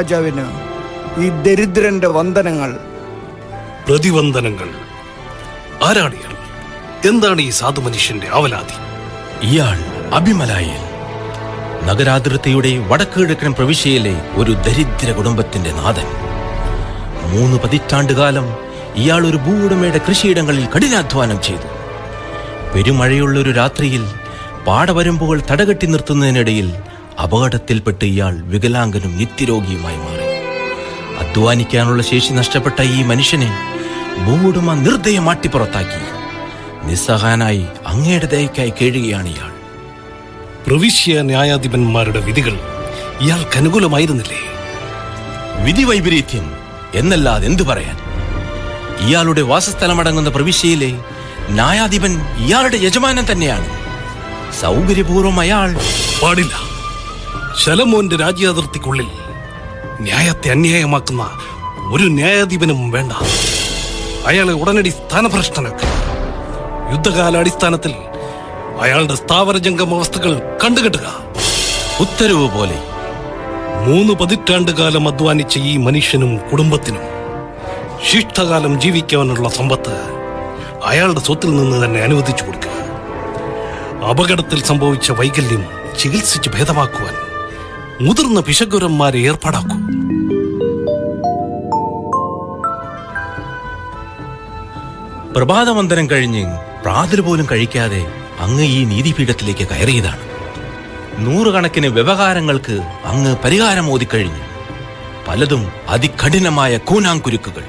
രാജാവിന് ഈ ദരിദ്രന്റെ വന്ദനങ്ങൾ. പ്രതിവന്ദനങ്ങൾ. ആരാണ് ഇയാൾ? എന്താണ് ഈ സാധു മനുഷ്യന്റെ ആവലാതി? ഇയാൾ അഭിമലായൻ, നഗരാതിർത്തിയുടെ വടക്കുകിഴക്കൻ പ്രവിശ്യയിലെ ഒരു ദരിദ്ര കുടുംബത്തിന്റെ നാഥൻ. 3 പതിറ്റാണ്ടുകാലം ഇയാൾ ഒരു ഭൂവുടമയുടെ കൃഷിയിടങ്ങളിൽ കഠിനാധ്വാനം ചെയ്തു. പെരുമഴയുള്ളൊരു രാത്രിയിൽ പാടവരമ്പുകൾ തടകെട്ടി നിർത്തുന്നതിനിടയിൽ അപകടത്തിൽപ്പെട്ട് ഇയാൾ വികലാംഗനും നിത്യരോഗിയുമായി മാറി. അധ്വാനിക്കാനുള്ള ശേഷി നഷ്ടപ്പെട്ട ഈ മനുഷ്യനെ ഭൂവുടമ നിർദ്ദയം മാട്ടിപ്പുറത്താക്കി. നിസ്സഹായനായി അങ്ങയുടെ ദയക്കായി കേഴുകയാണ് ഇയാൾ. പ്രവിശ്യ ന്യായാധിപന്മാരുടെ വിധികൾ ഇയാൾക്ക് അനുകൂലമായിരുന്നില്ലേ? വിധി വൈപരീത്യം എന്നല്ലാതെ എന്തു പറയാൻ? ഇയാളുടെ വാസസ്ഥലമടങ്ങുന്ന പ്രവിശ്യയിലെ ന്യായാധിപൻ ഇയാളുടെ യജമാനൻ തന്നെയാണ്. സൗകര്യപൂർവ്വം അയാൾ പാടില്ല. ശലോമോന്റെ രാജ്യാതിർത്തിക്കുള്ളിൽ ന്യായത്തെ അന്യായമാക്കുന്ന ഒരു ന്യായാധിപനും വേണ്ട. അയാളെ ഉടനടി സ്ഥാനഭ്രഷ്ടനാക്കുക. യുദ്ധകാലാടിസ്ഥാനത്തിൽ അയാളുടെ സ്ഥാവര ജംഗമ വസ്തുക്കൾ കണ്ടുകെട്ടുക. ഉത്തരവ് പോലെ. 3 പതിറ്റാണ്ടുകാലം അധ്വാനിച്ച ഈ മനുഷ്യനും കുടുംബത്തിനും ശിഷ്ടകാലം ജീവിക്കാനുള്ള സമ്പത്ത് അയാളുടെ സ്വത്തിൽ നിന്ന് തന്നെ അനുവദിച്ചു കൊടുക്കുക. അപകടത്തിൽ സംഭവിച്ച വൈകല്യം ചികിത്സിച്ച് ഭേദമാക്കുവാൻ മുതിർന്ന പിശകുരന്മാരെ ഏർപ്പാടാക്കൂ. പ്രഭാതവന്ദനം കഴിഞ്ഞ് പ്രാതൽ പോലും കഴിക്കാതെ അങ്ങ് ഈ നീതിപീഠത്തിലേക്ക് കയറിയതാണ്. 100 കണക്കിന് വ്യവഹാരങ്ങൾക്ക് അങ്ങ് പരിഹാരം ഓതിക്കഴിഞ്ഞു. പലതും അതികഠിനമായ കൂനാങ്കുരുക്കുകൾ.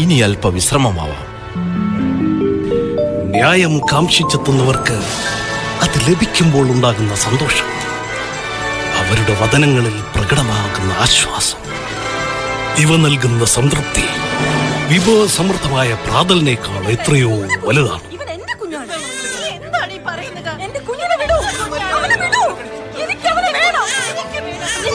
ഇനി അല്പ വിശ്രമമാവാം. ന്യായം കാംക്ഷിച്ചെത്തുന്നവർക്ക് അത് ലഭിക്കുമ്പോൾ ഉണ്ടാകുന്ന സന്തോഷം, അവരുടെ വദനങ്ങളിൽ പ്രകടമാകുന്ന ആശ്വാസം, ഇവ നൽകുന്ന സംതൃപ്തി വിഭവസമൃദ്ധമായ പ്രാതലിനേക്കാൾ എത്രയോ വലുതാണ്.